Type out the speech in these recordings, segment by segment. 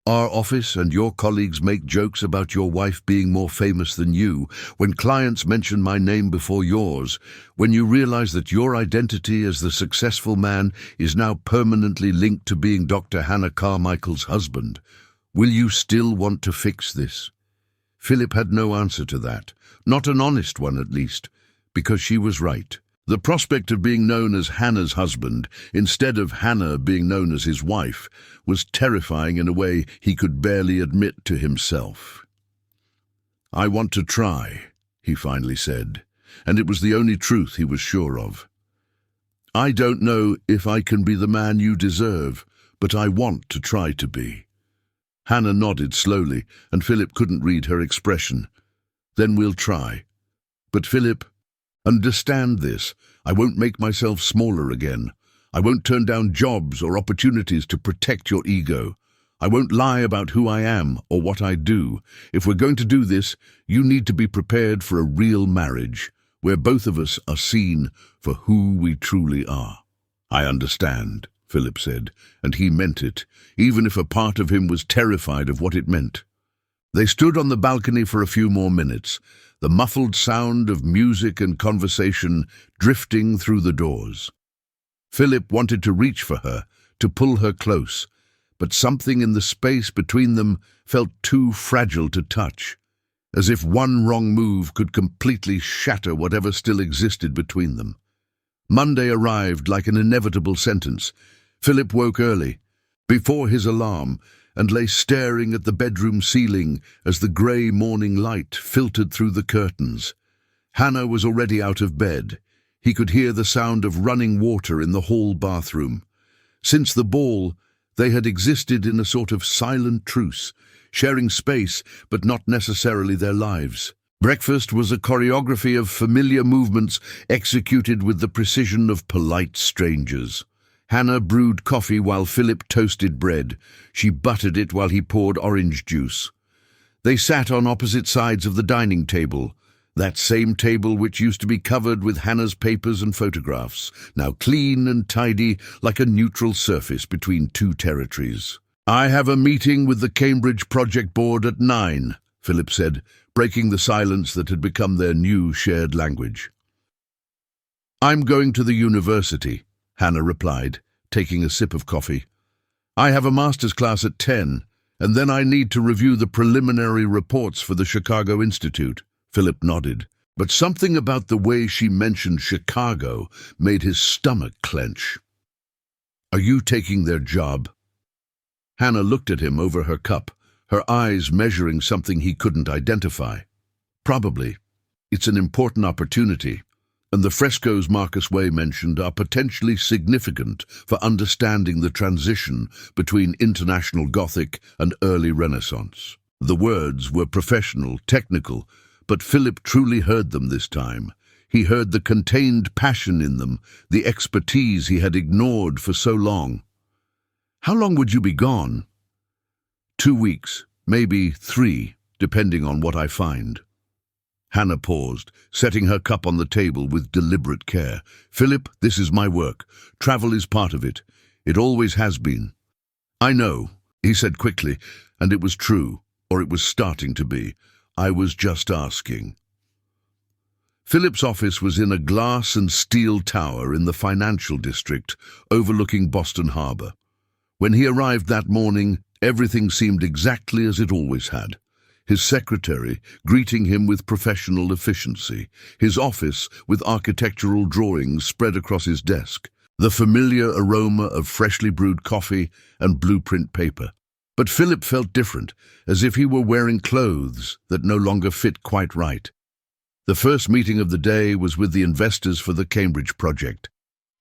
Our office and your colleagues make jokes about your wife being more famous than you, when clients mention my name before yours, when you realize that your identity as the successful man is now permanently linked to being Dr. Hannah Carmichael's husband. Will you still want to fix this? Philip had no answer to that, not an honest one at least, because she was right. The prospect of being known as Hannah's husband, instead of Hannah being known as his wife, was terrifying in a way he could barely admit to himself. "I want to try," he finally said, and it was the only truth he was sure of. "I don't know if I can be the man you deserve, but I want to try to be." Hannah nodded slowly, and Philip couldn't read her expression. "Then we'll try. But Philip, understand this. I won't make myself smaller again. I won't turn down jobs or opportunities to protect your ego. I won't lie about who I am or what I do. If we're going to do this, you need to be prepared for a real marriage, where both of us are seen for who we truly are." "I understand," Philip said, and he meant it, even if a part of him was terrified of what it meant. They stood on the balcony for a few more minutes, the muffled sound of music and conversation drifting through the doors. Philip wanted to reach for her, to pull her close, but something in the space between them felt too fragile to touch, as if one wrong move could completely shatter whatever still existed between them. Monday arrived like an inevitable sentence. Philip woke early, before his alarm, and lay staring at the bedroom ceiling as the grey morning light filtered through the curtains. Hannah was already out of bed. He could hear the sound of running water in the hall bathroom. Since the ball, they had existed in a sort of silent truce, sharing space but not necessarily their lives. Breakfast was a choreography of familiar movements executed with the precision of polite strangers. Hannah brewed coffee while Philip toasted bread. She buttered it while he poured orange juice. They sat on opposite sides of the dining table, that same table which used to be covered with Hannah's papers and photographs, now clean and tidy like a neutral surface between two territories. "I have a meeting with the Cambridge Project Board at 9, Philip said, breaking the silence that had become their new shared language. "I'm going to the university," Hannah replied, taking a sip of coffee. "I have a master's class at 10, and then I need to review the preliminary reports for the Chicago Institute." Philip nodded, but something about the way she mentioned Chicago made his stomach clench. "Are you taking their job?" Hannah looked at him over her cup, her eyes measuring something he couldn't identify. "Probably. It's an important opportunity, and the frescoes Marcus Way mentioned are potentially significant for understanding the transition between International Gothic and early Renaissance." The words were professional, technical, but Philip truly heard them this time. He heard the contained passion in them, the expertise he had ignored for so long. "How long would you be gone?" 2 weeks, maybe 3, depending on what I find." Hannah paused, setting her cup on the table with deliberate care. "Philip, this is my work. Travel is part of it. It always has been." "I know," he said quickly, and it was true, or it was starting to be. "I was just asking." Philip's office was in a glass and steel tower in the financial district, overlooking Boston Harbor. When he arrived that morning, everything seemed exactly as it always had. His secretary greeting him with professional efficiency, his office with architectural drawings spread across his desk, the familiar aroma of freshly brewed coffee and blueprint paper. But Philip felt different, as if he were wearing clothes that no longer fit quite right. The first meeting of the day was with the investors for the Cambridge project.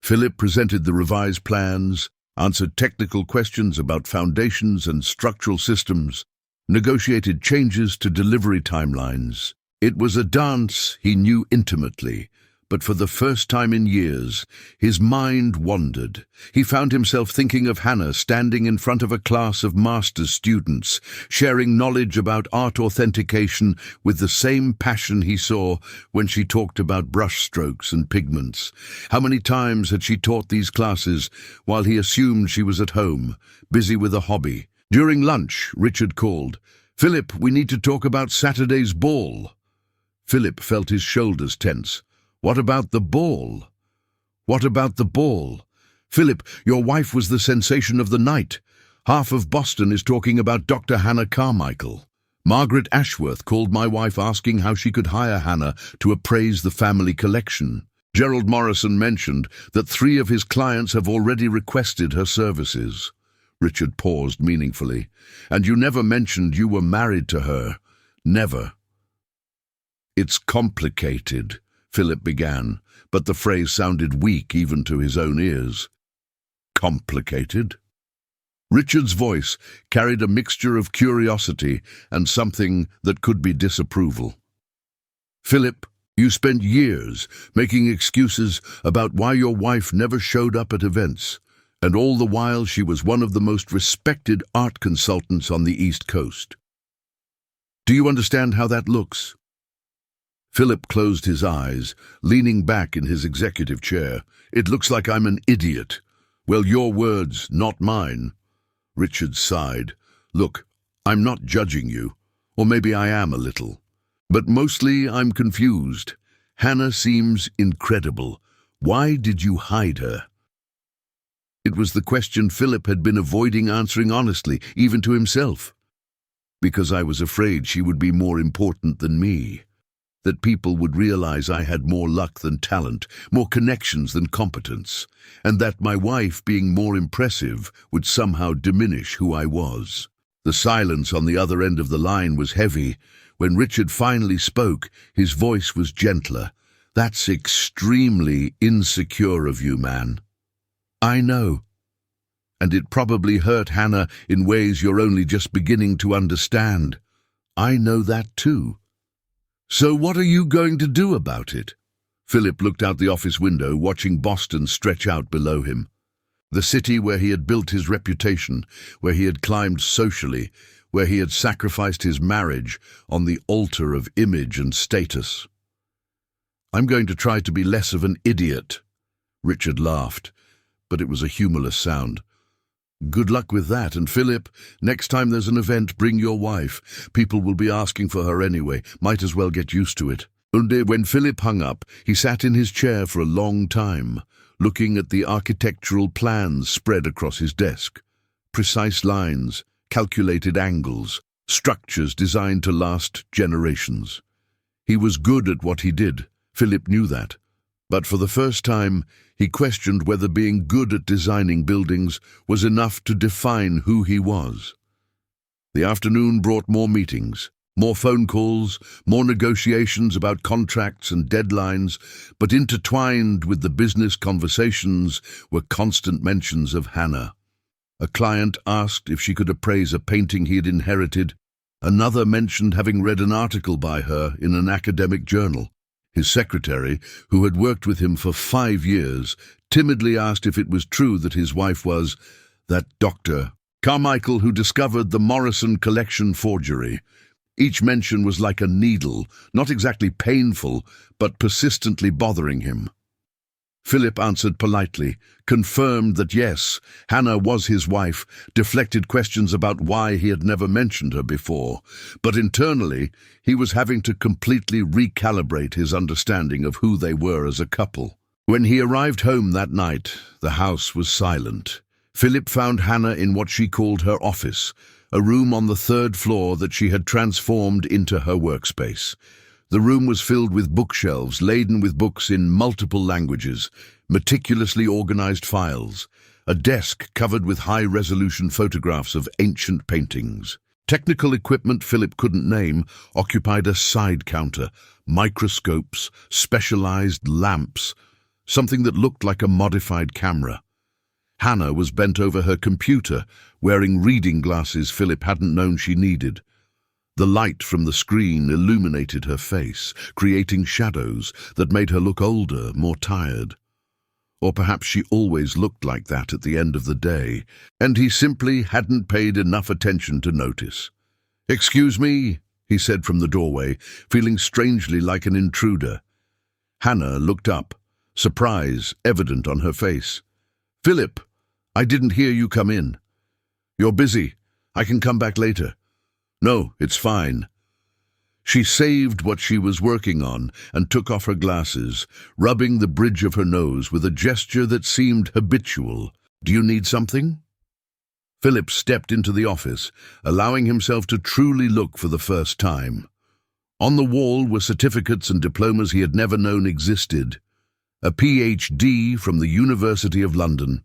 Philip presented the revised plans, answered technical questions about foundations and structural systems, negotiated changes to delivery timelines. It was a dance he knew intimately, but for the first time in years, his mind wandered. He found himself thinking of Hannah standing in front of a class of master's students, sharing knowledge about art authentication with the same passion he saw when she talked about brushstrokes and pigments. How many times had she taught these classes while he assumed she was at home, busy with a hobby, During lunch, Richard called. "Philip, we need to talk about Saturday's ball." Philip felt his shoulders tense. "What about the ball?" "What about the ball? Philip, your wife was the sensation of the night. Half of Boston is talking about Dr. Hannah Carmichael. Margaret Ashworth called my wife asking how she could hire Hannah to appraise the family collection. Gerald Morrison mentioned that 3 of his clients have already requested her services." Richard paused meaningfully. "And you never mentioned you were married to her. Never." "It's complicated," Philip began, but the phrase sounded weak even to his own ears. "Complicated?" Richard's voice carried a mixture of curiosity and something that could be disapproval. "Philip, you spent years making excuses about why your wife never showed up at events, and all the while she was one of the most respected art consultants on the East Coast. Do you understand how that looks?" Philip closed his eyes, leaning back in his executive chair. "It looks like I'm an idiot. Well, your words, not mine." Richard sighed. "Look, I'm not judging you, or maybe I am a little. But mostly I'm confused. Hannah seems incredible. Why did you hide her?" It was the question Philip had been avoiding answering honestly, even to himself. "Because I was afraid she would be more important than me. That people would realize I had more luck than talent, more connections than competence, and that my wife being more impressive would somehow diminish who I was." The silence on the other end of the line was heavy. When Richard finally spoke, his voice was gentler. "That's extremely insecure of you, man." "I know. And it probably hurt Hannah in ways you're only just beginning to understand. I know that too. So what are you going to do about it?" Philip looked out the office window, watching Boston stretch out below him. The city where he had built his reputation, where he had climbed socially, where he had sacrificed his marriage on the altar of image and status. "I'm going to try to be less of an idiot." Richard laughed, but it was a humorless sound. "Good luck with that, and Philip, next time there's an event, bring your wife. People will be asking for her anyway. Might as well get used to it." And when Philip hung up, he sat in his chair for a long time, looking at the architectural plans spread across his desk. Precise lines, calculated angles, structures designed to last generations. He was good at what he did, Philip knew that. But for the first time, he questioned whether being good at designing buildings was enough to define who he was. The afternoon brought more meetings, more phone calls, more negotiations about contracts and deadlines, but intertwined with the business conversations were constant mentions of Hannah. A client asked if she could appraise a painting he had inherited. Another mentioned having read an article by her in an academic journal. His secretary, who had worked with him for 5 years, timidly asked if it was true that his wife was that Dr. Carmichael who discovered the Morrison collection forgery. Each mention was like a needle, not exactly painful, but persistently bothering him. Philip answered politely, confirmed that yes, Hannah was his wife, deflected questions about why he had never mentioned her before, but internally he was having to completely recalibrate his understanding of who they were as a couple. When he arrived home that night, the house was silent. Philip found Hannah in what she called her office, a room on the 3rd floor that she had transformed into her workspace. The room was filled with bookshelves laden with books in multiple languages, meticulously organized files, a desk covered with high-resolution photographs of ancient paintings. Technical equipment Philip couldn't name occupied a side counter, microscopes, specialized lamps, something that looked like a modified camera. Hannah was bent over her computer, wearing reading glasses Philip hadn't known she needed. The light from the screen illuminated her face, creating shadows that made her look older, more tired. Or perhaps she always looked like that at the end of the day, and he simply hadn't paid enough attention to notice. "Excuse me," he said from the doorway, feeling strangely like an intruder. Hannah looked up, surprise evident on her face. "Philip, I didn't hear you come in." "You're busy. I can come back later. No, it's fine. She saved what she was working on and took off her glasses, rubbing the bridge of her nose with a gesture that seemed habitual. Do you need something? Philip stepped into the office, allowing himself to truly look for the first time. On the wall were certificates and diplomas he had never known existed. A PhD from the University of London,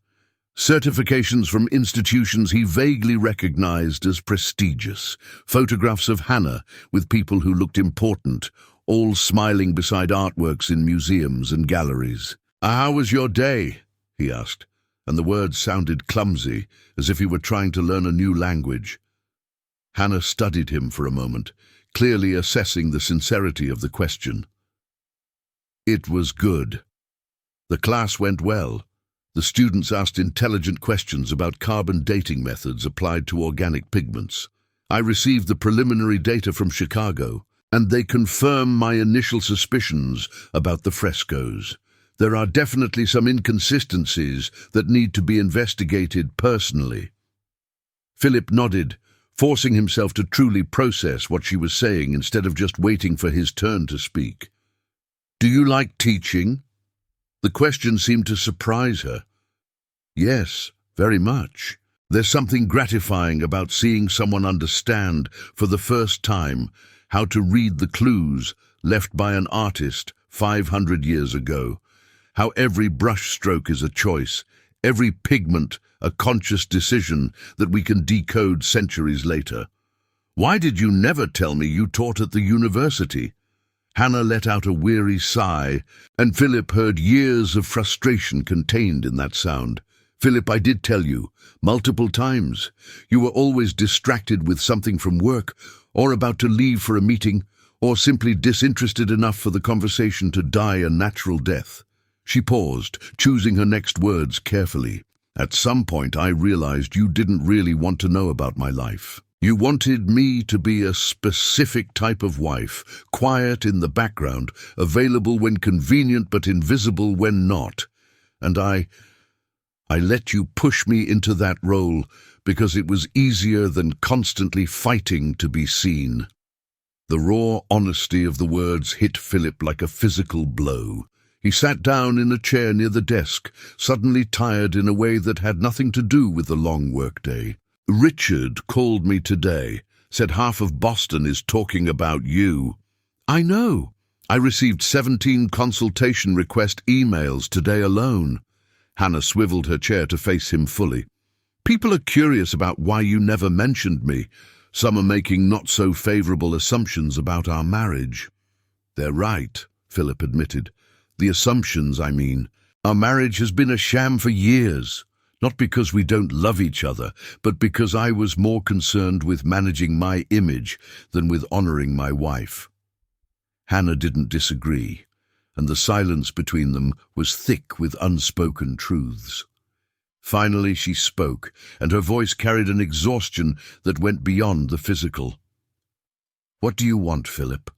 certifications from institutions he vaguely recognized as prestigious, photographs of Hannah with people who looked important, all smiling beside artworks in museums and galleries. "How was your day?" he asked, and the words sounded clumsy, as if he were trying to learn a new language. Hannah studied him for a moment, clearly assessing the sincerity of the question. It was good. The class went well. The students asked intelligent questions about carbon dating methods applied to organic pigments. I received the preliminary data from Chicago, and they confirm my initial suspicions about the frescoes. There are definitely some inconsistencies that need to be investigated personally. Philip nodded, forcing himself to truly process what she was saying instead of just waiting for his turn to speak. "Do you like teaching?" The question seemed to surprise her. "Yes, very much. There's something gratifying about seeing someone understand, for the first time, how to read the clues left by an artist 500 years ago, how every brushstroke is a choice, every pigment a conscious decision that we can decode centuries later. Why did you never tell me you taught at the university?" Hannah let out a weary sigh, and Philip heard years of frustration contained in that sound. "Philip, I did tell you, multiple times. You were always distracted with something from work, or about to leave for a meeting, or simply disinterested enough for the conversation to die a natural death." She paused, choosing her next words carefully. "At some point I realized you didn't really want to know about my life. You wanted me to be a specific type of wife, quiet in the background, available when convenient but invisible when not. And I let you push me into that role because it was easier than constantly fighting to be seen." The raw honesty of the words hit Philip like a physical blow. He sat down in a chair near the desk, suddenly tired in a way that had nothing to do with the long workday. "Richard called me today, said half of Boston is talking about you." "I know. I received 17 consultation request emails today alone." Hannah swiveled her chair to face him fully. "People are curious about why you never mentioned me. Some are making not-so-favorable assumptions about our marriage." "They're right," Philip admitted. "The assumptions, I mean. Our marriage has been a sham for years. Not because we don't love each other, but because I was more concerned with managing my image than with honoring my wife." Hannah didn't disagree, and the silence between them was thick with unspoken truths. Finally she spoke, and her voice carried an exhaustion that went beyond the physical. "What do you want, Philip?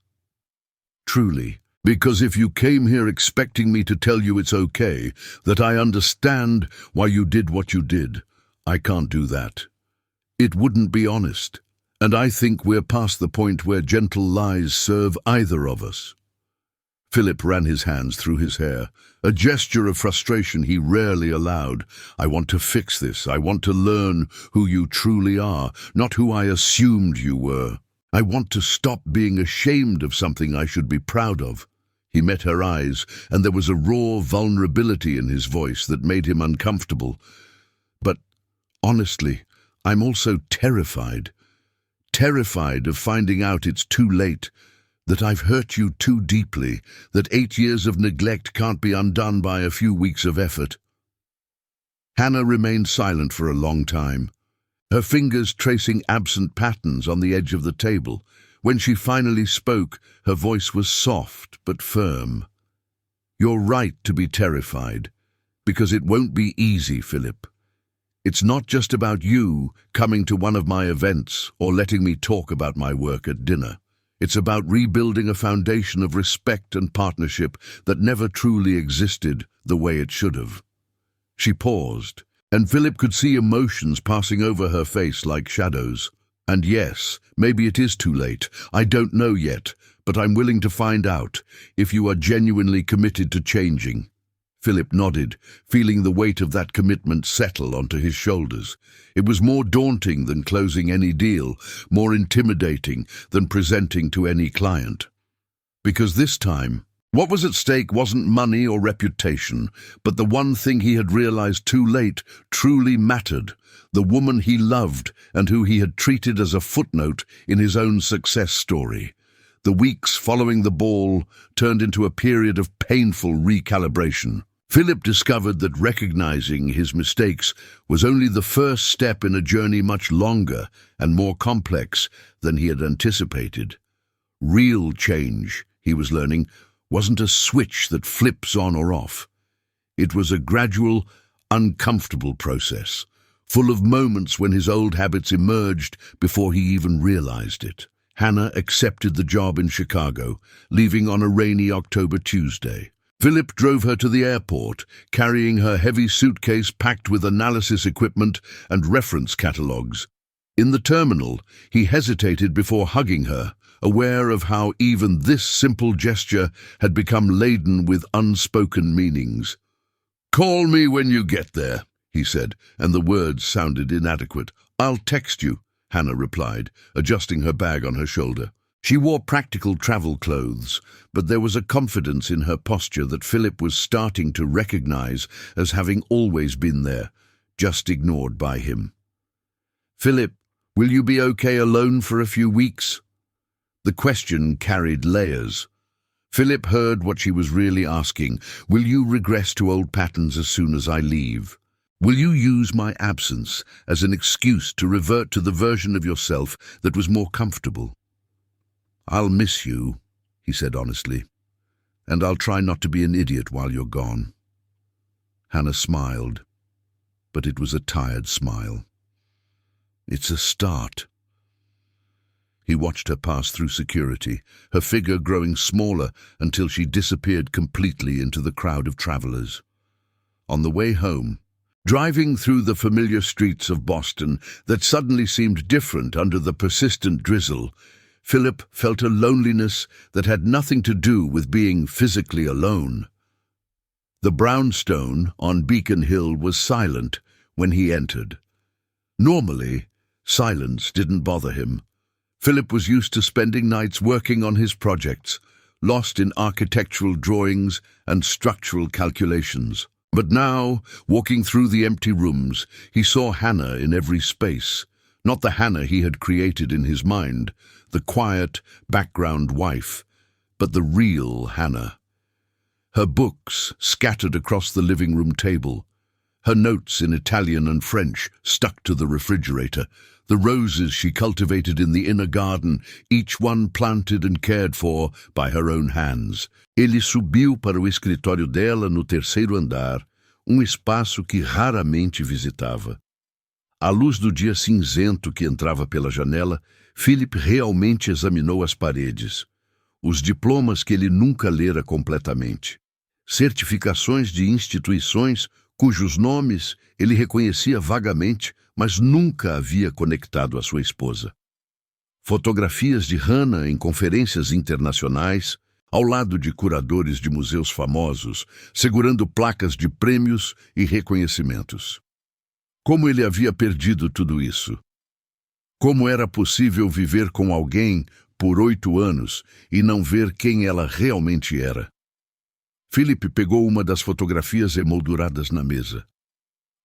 Truly. Because if you came here expecting me to tell you it's okay, that I understand why you did what you did, I can't do that. It wouldn't be honest, and I think we're past the point where gentle lies serve either of us." Philip ran his hands through his hair, a gesture of frustration he rarely allowed. "I want to fix this. I want to learn who you truly are, not who I assumed you were. I want to stop being ashamed of something I should be proud of." He met her eyes, and there was a raw vulnerability in his voice that made him uncomfortable. "But, honestly, I'm also terrified. Terrified of finding out it's too late, that I've hurt you too deeply, that 8 years of neglect can't be undone by a few weeks of effort." Hannah remained silent for a long time, her fingers tracing absent patterns on the edge of the table. When she finally spoke, her voice was soft but firm. "You're right to be terrified, because it won't be easy, Philip. It's not just about you coming to one of my events or letting me talk about my work at dinner. It's about rebuilding a foundation of respect and partnership that never truly existed the way it should have." She paused, and Philip could see emotions passing over her face like shadows. "And yes, maybe it is too late. I don't know yet, but I'm willing to find out if you are genuinely committed to changing." Philip nodded, feeling the weight of that commitment settle onto his shoulders. It was more daunting than closing any deal, more intimidating than presenting to any client. Because this time, what was at stake wasn't money or reputation, but the one thing he had realized too late truly mattered: the woman he loved and who he had treated as a footnote in his own success story. The weeks following the ball turned into a period of painful recalibration. Philip discovered that recognizing his mistakes was only the first step in a journey much longer and more complex than he had anticipated. Real change, he was learning, wasn't a switch that flips on or off. It was a gradual, uncomfortable process, full of moments when his old habits emerged before he even realized it. Hannah accepted the job in Chicago, leaving on a rainy October Tuesday. Philip drove her to the airport, carrying her heavy suitcase packed with analysis equipment and reference catalogues. In the terminal, he hesitated before hugging her, aware of how even this simple gesture had become laden with unspoken meanings. "Call me when you get there," he said, and the words sounded inadequate. "I'll text you," Hannah replied, adjusting her bag on her shoulder. She wore practical travel clothes, but there was a confidence in her posture that Philip was starting to recognize as having always been there, just ignored by him. "Philip, will you be okay alone for a few weeks?" The question carried layers. Philip heard what she was really asking. "Will you regress to old patterns as soon as I leave? Will you use my absence as an excuse to revert to the version of yourself that was more comfortable?" "I'll miss you," he said honestly, "and I'll try not to be an idiot while you're gone." Hannah smiled, but it was a tired smile. "It's a start." He watched her pass through security, her figure growing smaller until she disappeared completely into the crowd of travelers. On the way home, driving through the familiar streets of Boston that suddenly seemed different under the persistent drizzle, Philip felt a loneliness that had nothing to do with being physically alone. The brownstone on Beacon Hill was silent when he entered. Normally, silence didn't bother him. Philip was used to spending nights working on his projects, lost in architectural drawings and structural calculations. But now, walking through the empty rooms, he saw Hannah in every space. Not the Hannah he had created in his mind, the quiet, background wife, but the real Hannah. Her books scattered across the living room table, her notes in Italian and French stuck to the refrigerator, the roses she cultivated in the inner garden, each one planted and cared for by her own hands. Ele subiu para o escritório dela no terceiro andar, espaço que raramente visitava. À luz do dia cinzento que entrava pela janela, Philip realmente examinou as paredes. Os diplomas que ele nunca lera completamente. Certificações de instituições cujos nomes ele reconhecia vagamente, mas nunca havia conectado à sua esposa. Fotografias de Hannah em conferências internacionais, ao lado de curadores de museus famosos, segurando placas de prêmios e reconhecimentos. Como ele havia perdido tudo isso? Como era possível viver com alguém por 8 anos e não ver quem ela realmente era? Philip pegou uma das fotografias emolduradas na mesa.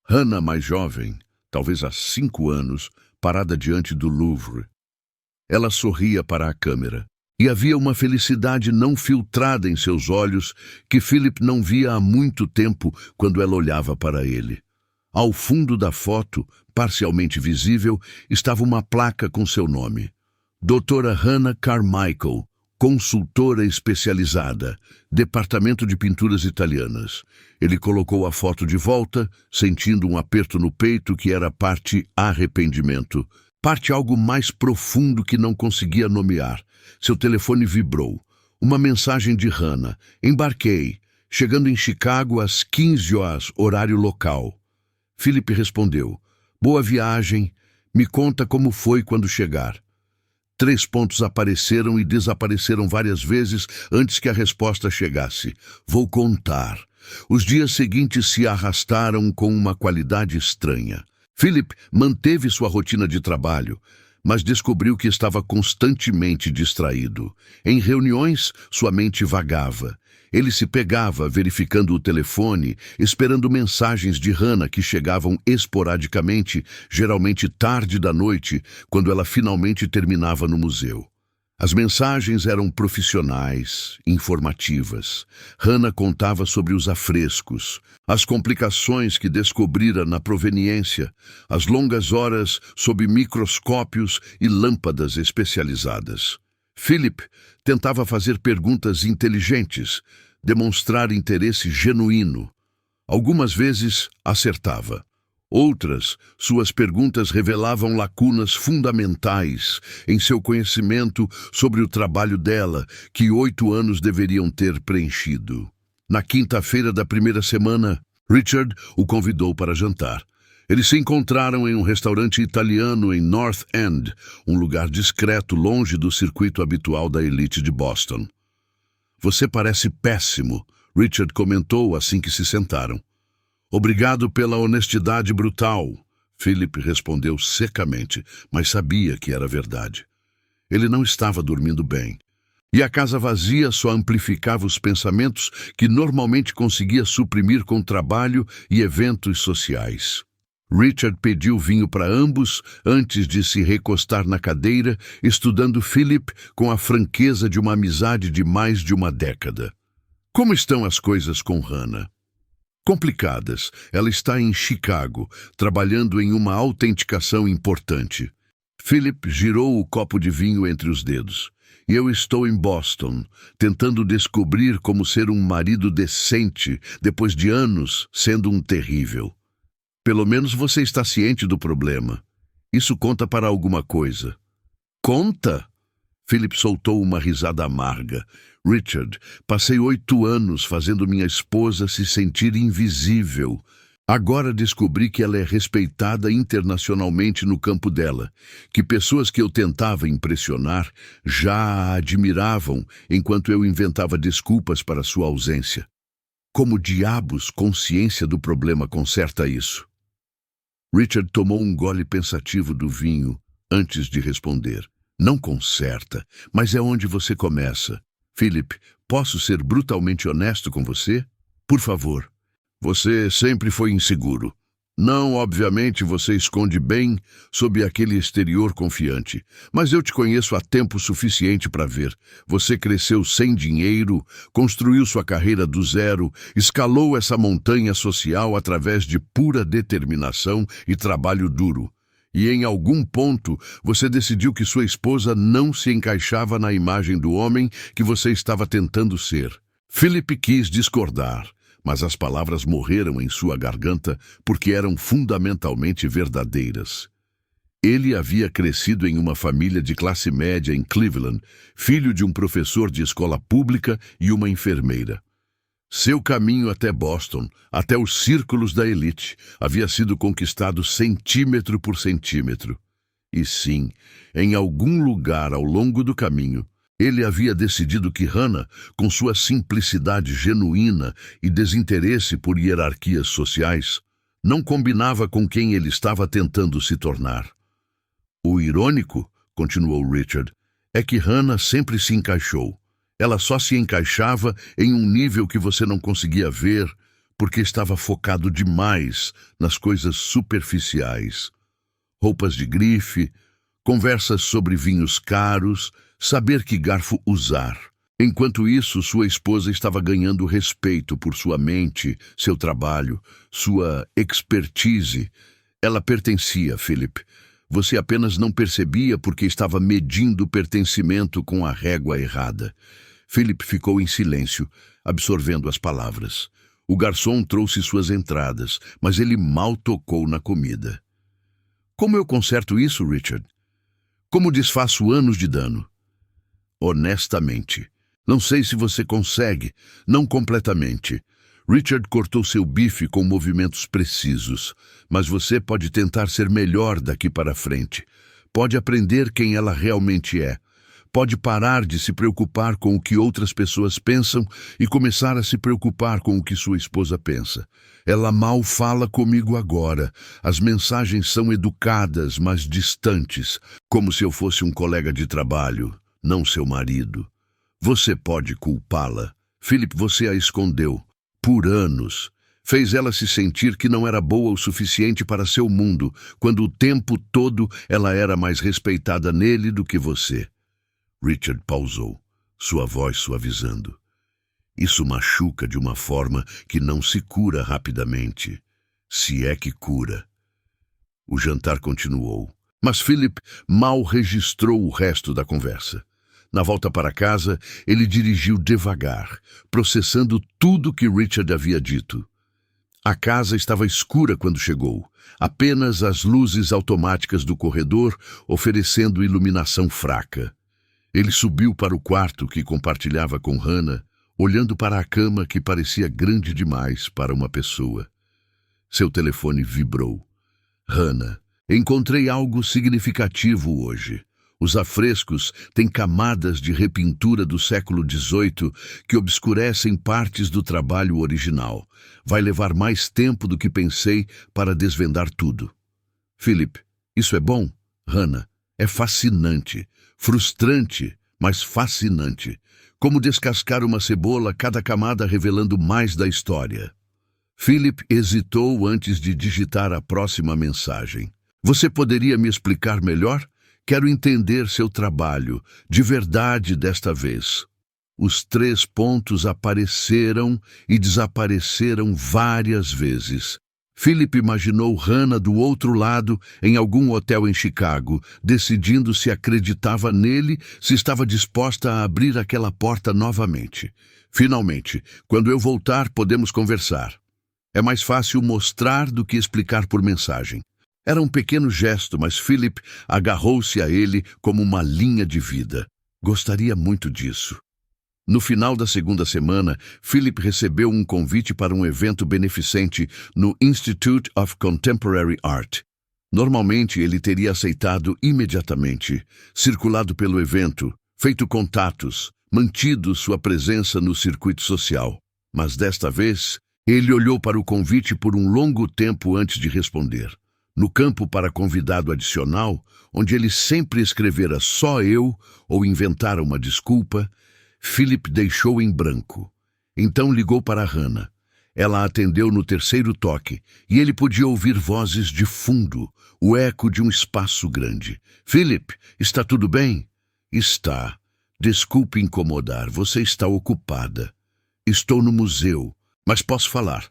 Hannah mais jovem, talvez há 5 anos, parada diante do Louvre. Ela sorria para a câmera, e havia uma felicidade não filtrada em seus olhos que Philip não via há muito tempo quando ela olhava para ele. Ao fundo da foto, parcialmente visível, estava uma placa com seu nome. Doutora Hannah Carmichael, consultora especializada, Departamento de Pinturas Italianas. Ele colocou a foto de volta, sentindo um aperto no peito que era parte arrependimento, parte algo mais profundo que não conseguia nomear. Seu telefone vibrou. Uma mensagem de Hannah. Embarquei, chegando em Chicago às 15 horas, horário local. Philip respondeu: "Boa viagem. Me conta como foi quando chegar." 3 pontos apareceram e desapareceram várias vezes antes que a resposta chegasse. "Vou contar." Os dias seguintes se arrastaram com uma qualidade estranha. Philip manteve sua rotina de trabalho, mas descobriu que estava constantemente distraído. Em reuniões, sua mente vagava. Ele se pegava verificando o telefone, esperando mensagens de Hannah que chegavam esporadicamente, geralmente tarde da noite, quando ela finalmente terminava no museu. As mensagens eram profissionais, informativas. Hannah contava sobre os afrescos, as complicações que descobrira na proveniência, as longas horas sob microscópios e lâmpadas especializadas. Philip tentava fazer perguntas inteligentes, demonstrar interesse genuíno. Algumas vezes acertava. Outras, suas perguntas revelavam lacunas fundamentais em seu conhecimento sobre o trabalho dela, que 8 anos deveriam ter preenchido. Na quinta-feira da primeira semana, Richard o convidou para jantar. Eles se encontraram em um restaurante italiano em North End, um lugar discreto longe do circuito habitual da elite de Boston. "Você parece péssimo", Richard comentou assim que se sentaram. "Obrigado pela honestidade brutal", Philip respondeu secamente, mas sabia que era verdade. Ele não estava dormindo bem. E a casa vazia só amplificava os pensamentos que normalmente conseguia suprimir com trabalho e eventos sociais. Richard pediu vinho para ambos antes de se recostar na cadeira, estudando Philip com a franqueza de uma amizade de mais de uma década. "Como estão as coisas com Hannah?" "Complicadas. Ela está em Chicago, trabalhando em uma autenticação importante." Philip girou o copo de vinho entre os dedos. "E eu estou em Boston, tentando descobrir como ser um marido decente depois de anos sendo um terrível." "Pelo menos você está ciente do problema. Isso conta para alguma coisa." "Conta?" Philip soltou uma risada amarga. "Richard, passei 8 anos fazendo minha esposa se sentir invisível. Agora descobri que ela é respeitada internacionalmente no campo dela, que pessoas que eu tentava impressionar já a admiravam enquanto eu inventava desculpas para sua ausência. Como diabos consciência do problema conserta isso?" Richard tomou um gole pensativo do vinho antes de responder. "Não conserta, mas é onde você começa. Philip, posso ser brutalmente honesto com você? Por favor." "Você sempre foi inseguro." "Não, obviamente você esconde bem sob aquele exterior confiante. Mas eu te conheço há tempo suficiente para ver. Você cresceu sem dinheiro, construiu sua carreira do zero, escalou essa montanha social através de pura determinação e trabalho duro. E em algum ponto você decidiu que sua esposa não se encaixava na imagem do homem que você estava tentando ser." Philip quis discordar, mas as palavras morreram em sua garganta porque eram fundamentalmente verdadeiras. Ele havia crescido em uma família de classe média em Cleveland, filho de um professor de escola pública e uma enfermeira. Seu caminho até Boston, até os círculos da elite, havia sido conquistado centímetro por centímetro. E sim, em algum lugar ao longo do caminho, ele havia decidido que Hannah, com sua simplicidade genuína e desinteresse por hierarquias sociais, não combinava com quem ele estava tentando se tornar. "O irônico", continuou Richard, "é que Hannah sempre se encaixou. Ela só se encaixava em um nível que você não conseguia ver, porque estava focado demais nas coisas superficiais. Roupas de grife, conversas sobre vinhos caros, saber que garfo usar. Enquanto isso, sua esposa estava ganhando respeito por sua mente, seu trabalho, sua expertise. Ela pertencia, Philip. Você apenas não percebia porque estava medindo o pertencimento com a régua errada." Philip ficou em silêncio, absorvendo as palavras. O garçom trouxe suas entradas, mas ele mal tocou na comida. "Como eu conserto isso, Richard? Como desfaço anos de dano?" "Honestamente, não sei se você consegue, não completamente." Richard cortou seu bife com movimentos precisos, mas você pode tentar ser melhor daqui para frente. Pode aprender quem ela realmente é. Pode parar de se preocupar com o que outras pessoas pensam e começar a se preocupar com o que sua esposa pensa. Ela mal fala comigo agora. As mensagens são educadas, mas distantes, como se eu fosse um colega de trabalho, não seu marido. Você pode culpá-la. Philip, você a escondeu. Por anos. Fez ela se sentir que não era boa o suficiente para seu mundo, quando o tempo todo ela era mais respeitada nele do que você. Richard pausou, sua voz suavizando. Isso machuca de uma forma que não se cura rapidamente, se é que cura. O jantar continuou, mas Philip mal registrou o resto da conversa. Na volta para casa, ele dirigiu devagar, processando tudo que Richard havia dito. A casa estava escura quando chegou, apenas as luzes automáticas do corredor oferecendo iluminação fraca. Ele subiu para o quarto que compartilhava com Hannah, olhando para a cama que parecia grande demais para uma pessoa. Seu telefone vibrou. Hannah, encontrei algo significativo hoje. Os afrescos têm camadas de repintura do século XVIII que obscurecem partes do trabalho original. Vai levar mais tempo do que pensei para desvendar tudo. Philip, isso é bom? Hannah, é fascinante. Frustrante, mas fascinante. Como descascar uma cebola, cada camada revelando mais da história. Philip hesitou antes de digitar a próxima mensagem. Você poderia me explicar melhor? Quero entender seu trabalho, de verdade desta vez. Os 3 pontos apareceram e desapareceram várias vezes. Philip imaginou Hannah do outro lado, em algum hotel em Chicago, decidindo se acreditava nele, se estava disposta a abrir aquela porta novamente. Finalmente, quando eu voltar, podemos conversar. É mais fácil mostrar do que explicar por mensagem. Era um pequeno gesto, mas Philip agarrou-se a ele como uma linha de vida. Gostaria muito disso. No final da segunda semana, Philip recebeu um convite para um evento beneficente no Institute of Contemporary Art. Normalmente, ele teria aceitado imediatamente, circulado pelo evento, feito contatos, mantido sua presença no circuito social. Mas desta vez, ele olhou para o convite por um longo tempo antes de responder. No campo para convidado adicional, onde ele sempre escrevera só eu ou inventara uma desculpa, Philip deixou em branco. Então ligou para Hannah. Ela atendeu no terceiro toque, e ele podia ouvir vozes de fundo, o eco de um espaço grande. Philip, está tudo bem? Está. Desculpe incomodar, você está ocupada. Estou no museu, mas posso falar.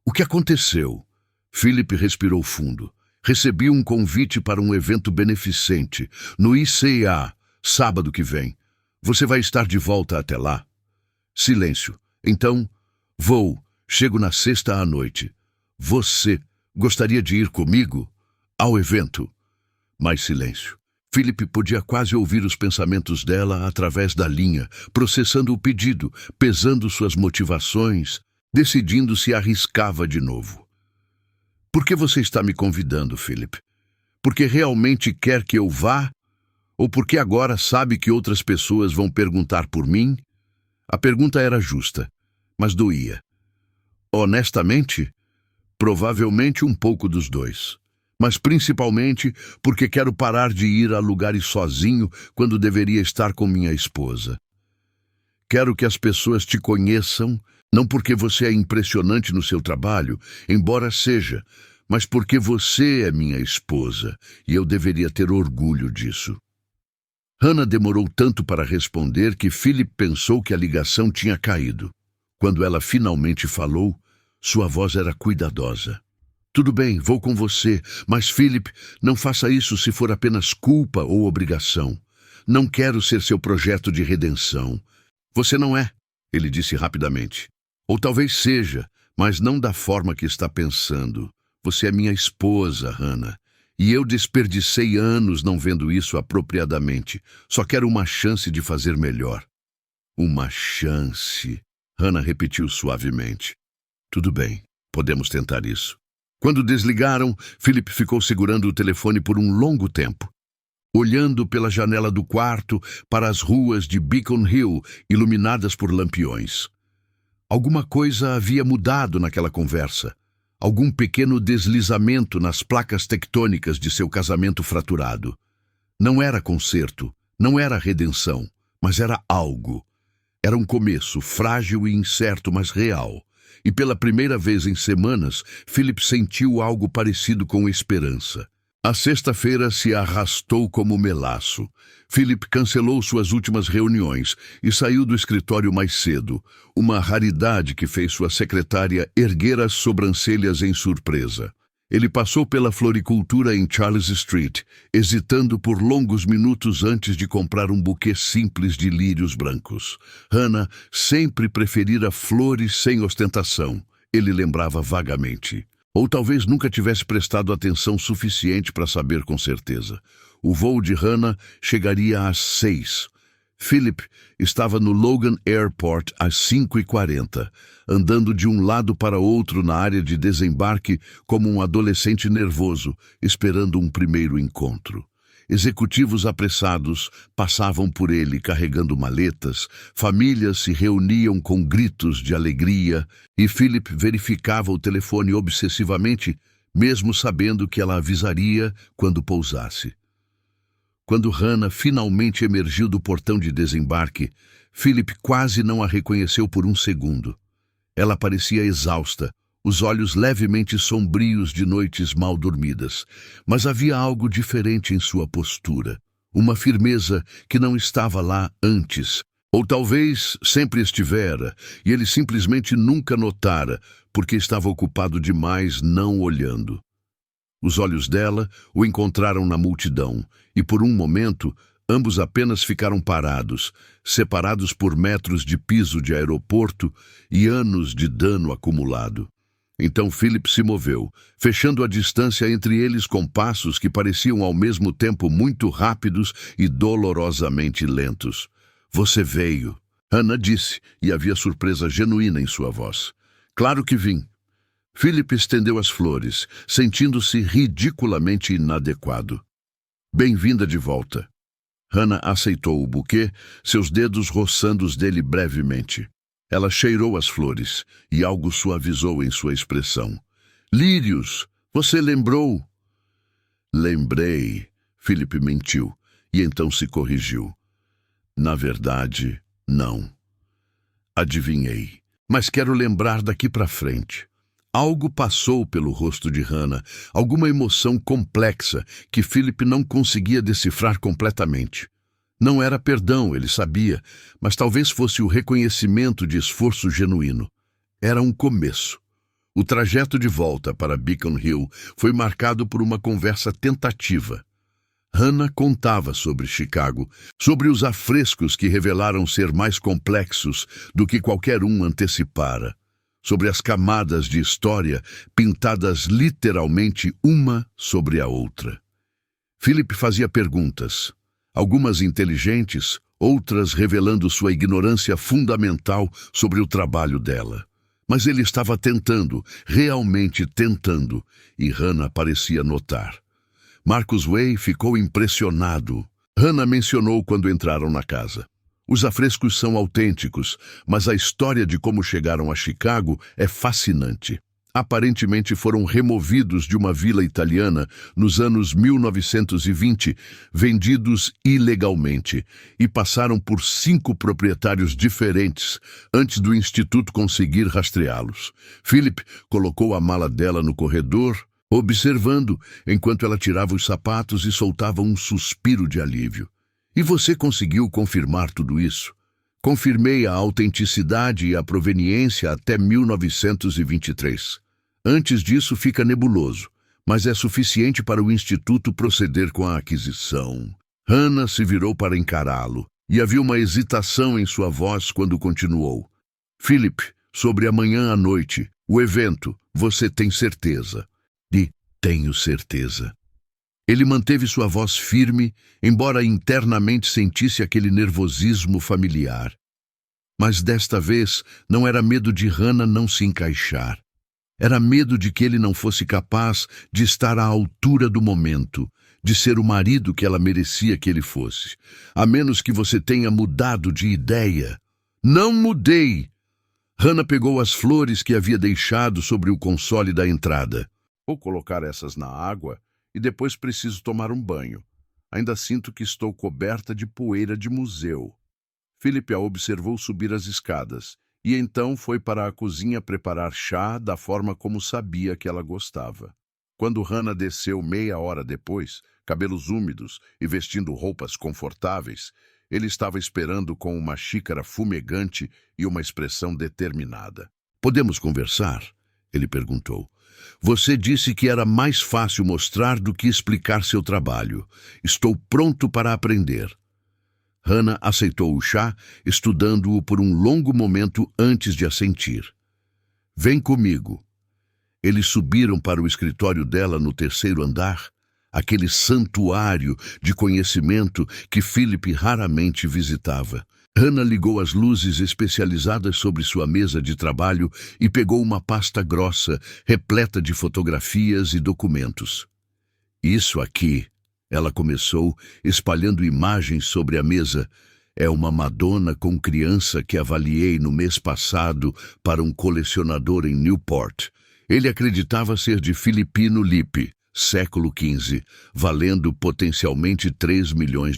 O que aconteceu? Philip respirou fundo. Recebi um convite para um evento beneficente, no ICA, sábado que vem. Você vai estar de volta até lá? Silêncio. Então, vou. Chego na sexta à noite. Você gostaria de ir comigo ao evento? Mais silêncio. Philip podia quase ouvir os pensamentos dela através da linha, processando o pedido, pesando suas motivações, decidindo se arriscava de novo. Por que você está me convidando, Philip? Porque realmente quer que eu vá? Ou porque agora sabe que outras pessoas vão perguntar por mim? A pergunta era justa, mas doía. Honestamente, provavelmente um pouco dos dois. Mas principalmente porque quero parar de ir a lugares sozinho quando deveria estar com minha esposa. Quero que as pessoas te conheçam, não porque você é impressionante no seu trabalho, embora seja, mas porque você é minha esposa e eu deveria ter orgulho disso. Hannah demorou tanto para responder que Philip pensou que a ligação tinha caído. Quando ela finalmente falou, sua voz era cuidadosa. Tudo bem, vou com você, mas Philip, não faça isso se for apenas culpa ou obrigação. Não quero ser seu projeto de redenção. Você não é, ele disse rapidamente. Ou talvez seja, mas não da forma que está pensando. Você é minha esposa, Hannah. E eu desperdicei anos não vendo isso apropriadamente. Só quero uma chance de fazer melhor. Uma chance, Hannah repetiu suavemente. Tudo bem, podemos tentar isso. Quando desligaram, Philip ficou segurando o telefone por um longo tempo, olhando pela janela do quarto para as ruas de Beacon Hill iluminadas por lampiões. Alguma coisa havia mudado naquela conversa. Algum pequeno deslizamento nas placas tectônicas de seu casamento fraturado. Não era conserto, não era redenção, mas era algo. Era um começo, frágil e incerto, mas real. E pela primeira vez em semanas, Philip sentiu algo parecido com esperança. A sexta-feira se arrastou como melaço. Philip cancelou suas últimas reuniões e saiu do escritório mais cedo, uma raridade que fez sua secretária erguer as sobrancelhas em surpresa. Ele passou pela floricultura em Charles Street, hesitando por longos minutos antes de comprar um buquê simples de lírios brancos. Hannah sempre preferira flores sem ostentação, ele lembrava vagamente. Ou talvez nunca tivesse prestado atenção suficiente para saber com certeza. O voo de Hannah chegaria às 6. Philip estava no Logan Airport às 5h40, andando de um lado para outro na área de desembarque como um adolescente nervoso, esperando um primeiro encontro. Executivos apressados passavam por ele carregando maletas, famílias se reuniam com gritos de alegria e Philip verificava o telefone obsessivamente, mesmo sabendo que ela avisaria quando pousasse. Quando Hannah finalmente emergiu do portão de desembarque, Philip quase não a reconheceu por um segundo. Ela parecia exausta, os olhos levemente sombrios de noites mal dormidas, mas havia algo diferente em sua postura, uma firmeza que não estava lá antes, ou talvez sempre estivera, e ele simplesmente nunca notara, porque estava ocupado demais não olhando. Os olhos dela o encontraram na multidão, e por um momento, ambos apenas ficaram parados, separados por metros de piso de aeroporto e anos de dano acumulado. Então Philip se moveu, fechando a distância entre eles com passos que pareciam ao mesmo tempo muito rápidos e dolorosamente lentos. "Você veio", Hannah disse, e havia surpresa genuína em sua voz. "Claro que vim." Philip estendeu as flores, sentindo-se ridiculamente inadequado. "Bem-vinda de volta." Hannah aceitou o buquê, seus dedos roçando os dele brevemente. Ela cheirou as flores, e algo suavizou em sua expressão. "Lírios, você lembrou?" "Lembrei", Philip mentiu, e então se corrigiu. "Na verdade, não." "Adivinhei, mas quero lembrar daqui para frente." Algo passou pelo rosto de Hannah, alguma emoção complexa que Philip não conseguia decifrar completamente. Não era perdão, ele sabia, mas talvez fosse o reconhecimento de esforço genuíno. Era um começo. O trajeto de volta para Beacon Hill foi marcado por uma conversa tentativa. Hannah contava sobre Chicago, sobre os afrescos que revelaram ser mais complexos do que qualquer um antecipara, sobre as camadas de história pintadas literalmente uma sobre a outra. Philip fazia perguntas, algumas inteligentes, outras revelando sua ignorância fundamental sobre o trabalho dela. Mas ele estava tentando, realmente tentando, e Hannah parecia notar. Marcus Way ficou impressionado. Hannah mencionou quando entraram na casa. Os afrescos são autênticos, mas a história de como chegaram a Chicago é fascinante. Aparentemente foram removidos de uma vila italiana nos anos 1920, vendidos ilegalmente, e passaram por 5 proprietários diferentes antes do Instituto conseguir rastreá-los. Philip colocou a mala dela no corredor, observando enquanto ela tirava os sapatos e soltava um suspiro de alívio. "E você conseguiu confirmar tudo isso?" "Confirmei a autenticidade e a proveniência até 1923. Antes disso fica nebuloso, mas é suficiente para o Instituto proceder com a aquisição." Hannah se virou para encará-lo, e havia uma hesitação em sua voz quando continuou. "Philip, sobre amanhã à noite, o evento, você tem certeza?" "Tenho certeza." Ele manteve sua voz firme, embora internamente sentisse aquele nervosismo familiar. Mas desta vez não era medo de Hannah não se encaixar. Era medo de que ele não fosse capaz de estar à altura do momento, de ser o marido que ela merecia que ele fosse. A menos que você tenha mudado de ideia. Não mudei! Hannah pegou as flores que havia deixado sobre o console da entrada. Vou colocar essas na água e depois preciso tomar um banho. Ainda sinto que estou coberta de poeira de museu. Philip a observou subir as escadas e então foi para a cozinha preparar chá da forma como sabia que ela gostava. Quando Hannah desceu meia hora depois, cabelos úmidos e vestindo roupas confortáveis, ele estava esperando com uma xícara fumegante e uma expressão determinada. "Podemos conversar?" ele perguntou. "Você disse que era mais fácil mostrar do que explicar seu trabalho. Estou pronto para aprender." Hannah aceitou o chá, estudando-o por um longo momento antes de assentir. "Vem comigo." Eles subiram para o escritório dela no terceiro andar, aquele santuário de conhecimento que Philip raramente visitava. Hannah ligou as luzes especializadas sobre sua mesa de trabalho e pegou uma pasta grossa, repleta de fotografias e documentos. "Isso aqui", ela começou, espalhando imagens sobre a mesa, "é uma Madonna com criança que avaliei no mês passado para um colecionador em Newport. Ele acreditava ser de Filipino Lippi, século XV, valendo potencialmente $3 milhões.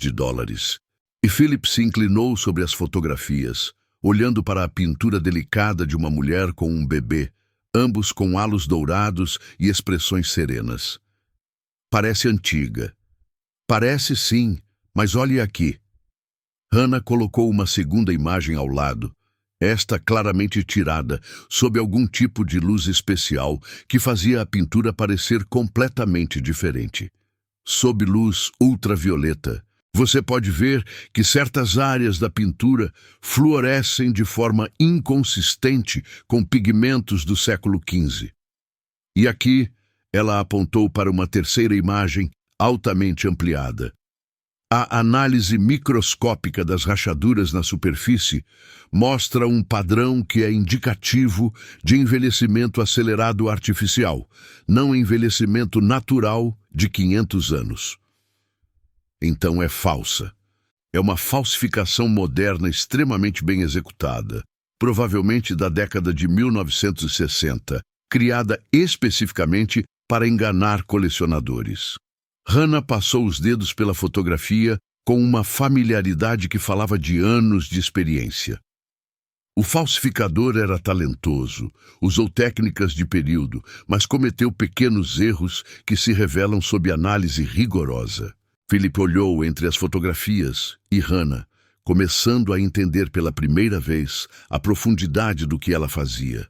E Philip se inclinou sobre as fotografias, olhando para a pintura delicada de uma mulher com um bebê, ambos com halos dourados e expressões serenas. "Parece antiga." "Parece sim, mas olhe aqui." Hannah colocou uma segunda imagem ao lado, esta claramente tirada, sob algum tipo de luz especial que fazia a pintura parecer completamente diferente. Sob luz ultravioleta, você pode ver que certas áreas da pintura fluorescem de forma inconsistente com pigmentos do século XV. E aqui, ela apontou para uma terceira imagem altamente ampliada. A análise microscópica das rachaduras na superfície mostra um padrão que é indicativo de envelhecimento acelerado artificial, não envelhecimento natural de 500 anos. Então é falsa. É uma falsificação moderna extremamente bem executada, provavelmente da década de 1960, criada especificamente para enganar colecionadores. Hannah passou os dedos pela fotografia com uma familiaridade que falava de anos de experiência. O falsificador era talentoso, usou técnicas de período, mas cometeu pequenos erros que se revelam sob análise rigorosa. Philip olhou entre as fotografias e Hannah, começando a entender pela primeira vez a profundidade do que ela fazia.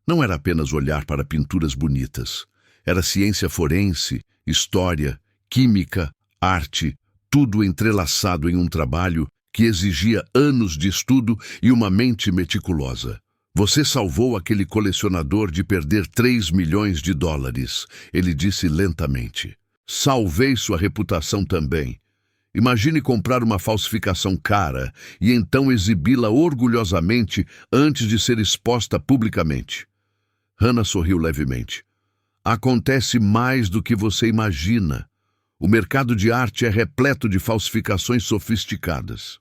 Não era apenas olhar para pinturas bonitas. Era ciência forense, história, química, arte, tudo entrelaçado em um trabalho que exigia anos de estudo e uma mente meticulosa. "Você salvou aquele colecionador de perder $3 milhões", ele disse lentamente. "Salvei sua reputação também. Imagine comprar uma falsificação cara e então exibi-la orgulhosamente antes de ser exposta publicamente." Hannah sorriu levemente. "Acontece mais do que você imagina. O mercado de arte é repleto de falsificações sofisticadas."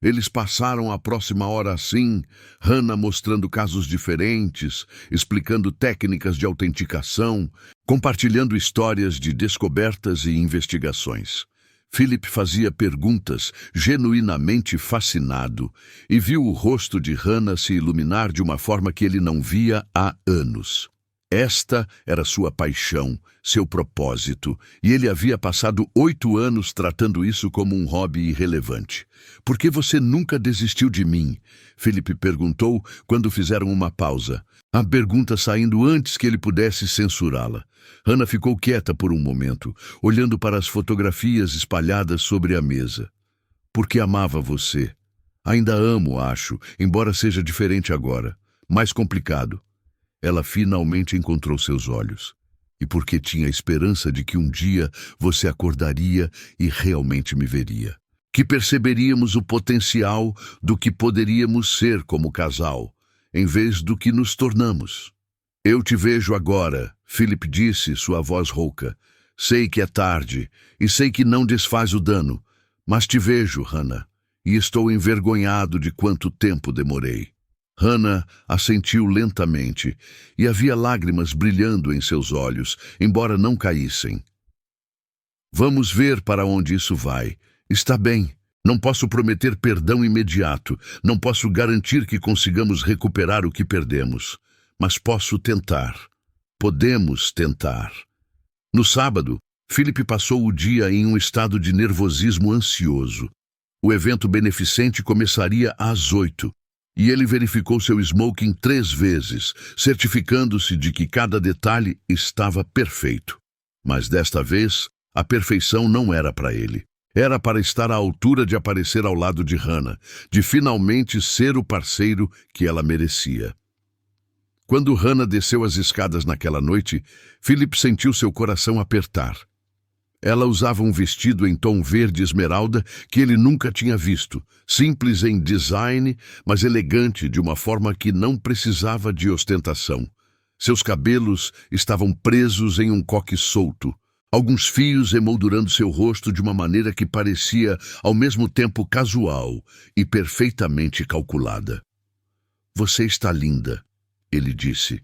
Eles passaram a próxima hora assim, Hannah mostrando casos diferentes, explicando técnicas de autenticação, compartilhando histórias de descobertas e investigações. Philip fazia perguntas, genuinamente fascinado, e viu o rosto de Hannah se iluminar de uma forma que ele não via há anos. Esta era sua paixão, seu propósito, e ele havia passado 8 anos tratando isso como um hobby irrelevante. "Por que você nunca desistiu de mim?" Philip perguntou quando fizeram uma pausa, a pergunta saindo antes que ele pudesse censurá-la. Hannah ficou quieta por um momento, olhando para as fotografias espalhadas sobre a mesa. "Porque amava você. Ainda amo, acho, embora seja diferente agora. Mais complicado." Ela finalmente encontrou seus olhos. "E porque tinha esperança de que um dia você acordaria e realmente me veria." que perceberíamos o potencial do que poderíamos ser como casal, em vez do que nos tornamos. Eu te vejo agora, Philip disse, sua voz rouca. Sei que é tarde, e sei que não desfaz o dano, mas te vejo, Hannah, e estou envergonhado de quanto tempo demorei. Hannah assentiu lentamente, e havia lágrimas brilhando em seus olhos, embora não caíssem. Vamos ver para onde isso vai. Está bem. Não posso prometer perdão imediato, não posso garantir que consigamos recuperar o que perdemos, mas posso tentar. Podemos tentar. No sábado, Philip passou o dia em um estado de nervosismo ansioso. O evento beneficente começaria às 8, e ele verificou seu smoking 3 vezes, certificando-se de que cada detalhe estava perfeito. Mas desta vez, a perfeição não era para ele. Era para estar à altura de aparecer ao lado de Hannah, de finalmente ser o parceiro que ela merecia. Quando Hannah desceu as escadas naquela noite, Philip sentiu seu coração apertar. Ela usava um vestido em tom verde esmeralda que ele nunca tinha visto, simples em design, mas elegante de uma forma que não precisava de ostentação. Seus cabelos estavam presos em um coque solto, alguns fios emoldurando seu rosto de uma maneira que parecia, ao mesmo tempo, casual e perfeitamente calculada. Você está linda, ele disse,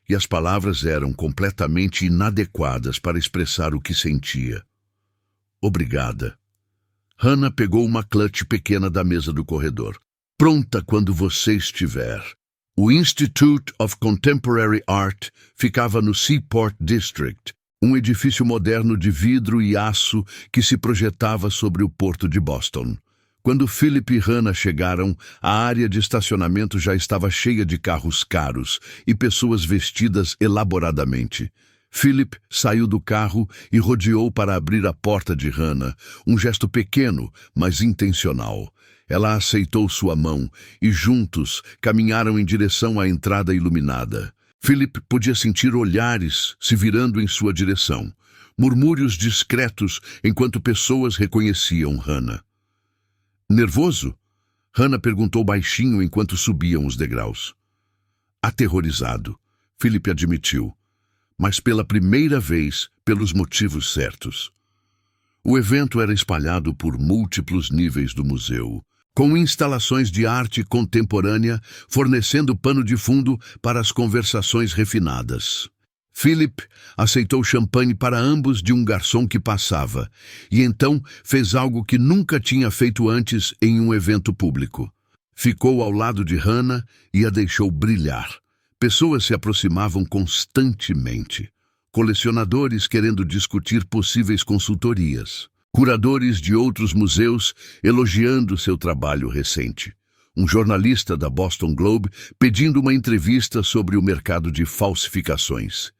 e as palavras eram completamente inadequadas para expressar o que sentia. Obrigada. Hannah pegou uma clutch pequena da mesa do corredor. Pronta quando você estiver. O Institute of Contemporary Art ficava no Seaport District, um edifício moderno de vidro e aço que se projetava sobre o porto de Boston. Quando Philip e Hannah chegaram, a área de estacionamento já estava cheia de carros caros e pessoas vestidas elaboradamente. Philip saiu do carro e rodeou para abrir a porta de Hannah, um gesto pequeno, mas intencional. Ela aceitou sua mão e juntos caminharam em direção à entrada iluminada. Philip podia sentir olhares se virando em sua direção, murmúrios discretos enquanto pessoas reconheciam Hannah. Nervoso? Hannah perguntou baixinho enquanto subiam os degraus. Aterrorizado, Philip admitiu, mas pela primeira vez pelos motivos certos. O evento era espalhado por múltiplos níveis do museu, com instalações de arte contemporânea fornecendo pano de fundo para as conversações refinadas. Philip aceitou champanhe para ambos de um garçom que passava, e então fez algo que nunca tinha feito antes em um evento público. Ficou ao lado de Hannah e a deixou brilhar. Pessoas se aproximavam constantemente. Colecionadores querendo discutir possíveis consultorias. Curadores de outros museus elogiando seu trabalho recente. Um jornalista da Boston Globe pedindo uma entrevista sobre o mercado de falsificações.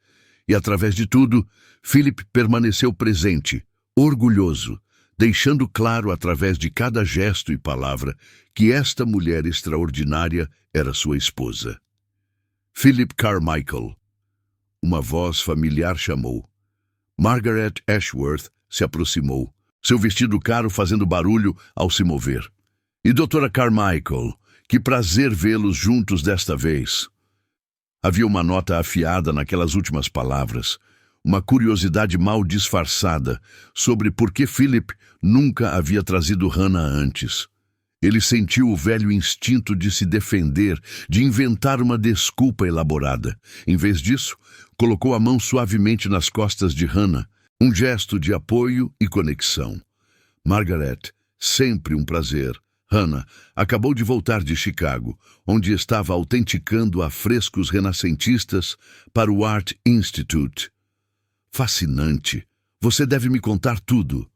E, através de tudo, Philip permaneceu presente, orgulhoso, deixando claro através de cada gesto e palavra que esta mulher extraordinária era sua esposa. Philip Carmichael. Uma voz familiar chamou. Margaret Ashworth se aproximou, seu vestido caro fazendo barulho ao se mover. E Dra. Carmichael, que prazer vê-los juntos desta vez. Havia uma nota afiada naquelas últimas palavras, uma curiosidade mal disfarçada sobre por que Philip nunca havia trazido Hannah antes. Ele sentiu o velho instinto de se defender, de inventar uma desculpa elaborada. Em vez disso, colocou a mão suavemente nas costas de Hannah, um gesto de apoio e conexão. Margaret, sempre um prazer. Hannah acabou de voltar de Chicago, onde estava autenticando afrescos renascentistas para o Art Institute. Fascinante. Você deve me contar tudo.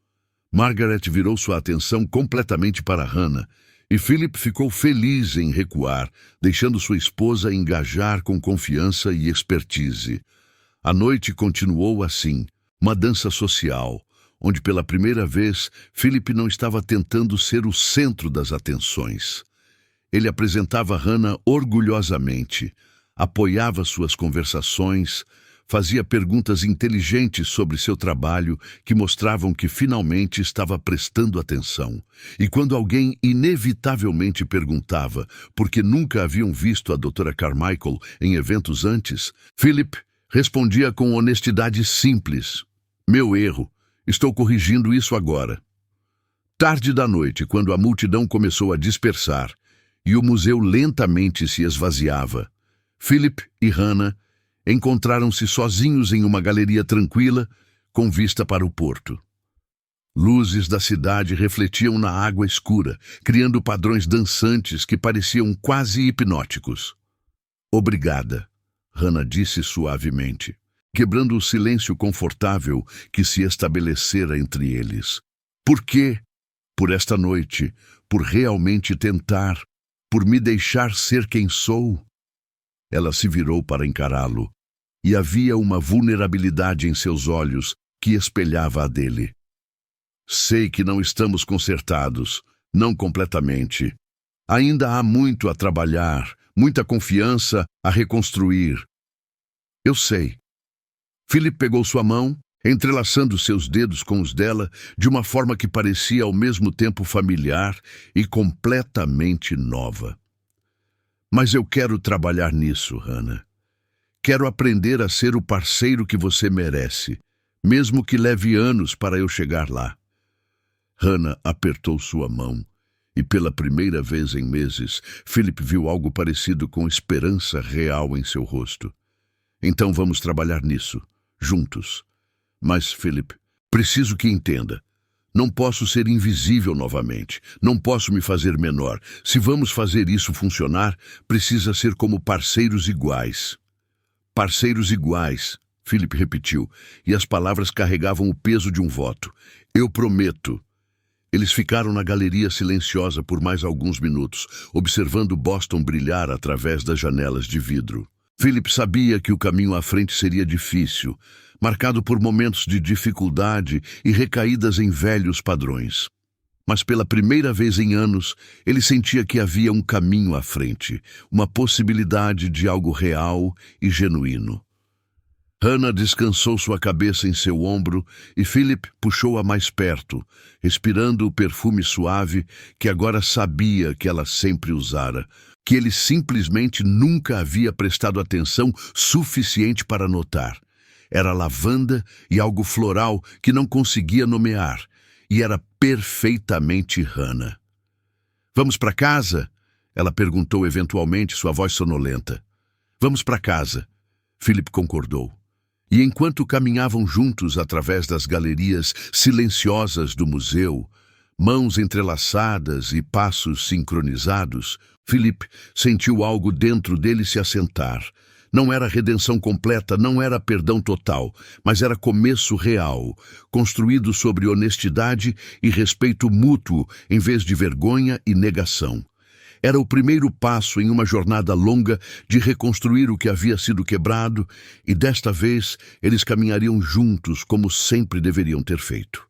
Margaret virou sua atenção completamente para Hannah, e Philip ficou feliz em recuar, deixando sua esposa engajar com confiança e expertise. A noite continuou assim, uma dança social, onde pela primeira vez Philip não estava tentando ser o centro das atenções. Ele apresentava Hannah orgulhosamente, apoiava suas conversações, fazia perguntas inteligentes sobre seu trabalho que mostravam que finalmente estava prestando atenção. E quando alguém inevitavelmente perguntava por que nunca haviam visto a Dra. Carmichael em eventos antes, Philip respondia com honestidade simples: "Meu erro. Estou corrigindo isso agora." Tarde da noite, quando a multidão começou a dispersar e o museu lentamente se esvaziava, Philip e Hannah encontraram-se sozinhos em uma galeria tranquila, com vista para o porto. Luzes da cidade refletiam na água escura, criando padrões dançantes que pareciam quase hipnóticos. "Obrigada", Hannah disse suavemente, quebrando o silêncio confortável que se estabelecera entre eles. "Por quê? Por esta noite, por realmente tentar, por me deixar ser quem sou." Ela se virou para encará-lo, e havia uma vulnerabilidade em seus olhos que espelhava a dele. "Sei que não estamos consertados, não completamente. Ainda há muito a trabalhar, muita confiança a reconstruir." "Eu sei." Philip pegou sua mão, entrelaçando seus dedos com os dela de uma forma que parecia ao mesmo tempo familiar e completamente nova. "Mas eu quero trabalhar nisso, Hannah. Quero aprender a ser o parceiro que você merece, mesmo que leve anos para eu chegar lá." Hannah apertou sua mão, e pela primeira vez em meses, Philip viu algo parecido com esperança real em seu rosto. "Então vamos trabalhar nisso, juntos. Mas, Philip, preciso que entenda. Não posso ser invisível novamente. Não posso me fazer menor. Se vamos fazer isso funcionar, precisa ser como parceiros iguais." "Parceiros iguais", Philip repetiu, e as palavras carregavam o peso de um voto. "Eu prometo." Eles ficaram na galeria silenciosa por mais alguns minutos, observando Boston brilhar através das janelas de vidro. Philip sabia que o caminho à frente seria difícil, marcado por momentos de dificuldade e recaídas em velhos padrões. Mas pela primeira vez em anos, ele sentia que havia um caminho à frente, uma possibilidade de algo real e genuíno. Hannah descansou sua cabeça em seu ombro e Philip puxou-a mais perto, respirando o perfume suave que agora sabia que ela sempre usara, que ele simplesmente nunca havia prestado atenção suficiente para notar. Era lavanda e algo floral que não conseguia nomear, e era perfeitamente Hannah. "Vamos para casa?" ela perguntou eventualmente, sua voz sonolenta. "Vamos para casa." Philip concordou. E enquanto caminhavam juntos através das galerias silenciosas do museu, mãos entrelaçadas e passos sincronizados, Philip sentiu algo dentro dele se assentar. Não era redenção completa, não era perdão total, mas era começo real, construído sobre honestidade e respeito mútuo em vez de vergonha e negação. Era o primeiro passo em uma jornada longa de reconstruir o que havia sido quebrado, e desta vez eles caminhariam juntos como sempre deveriam ter feito.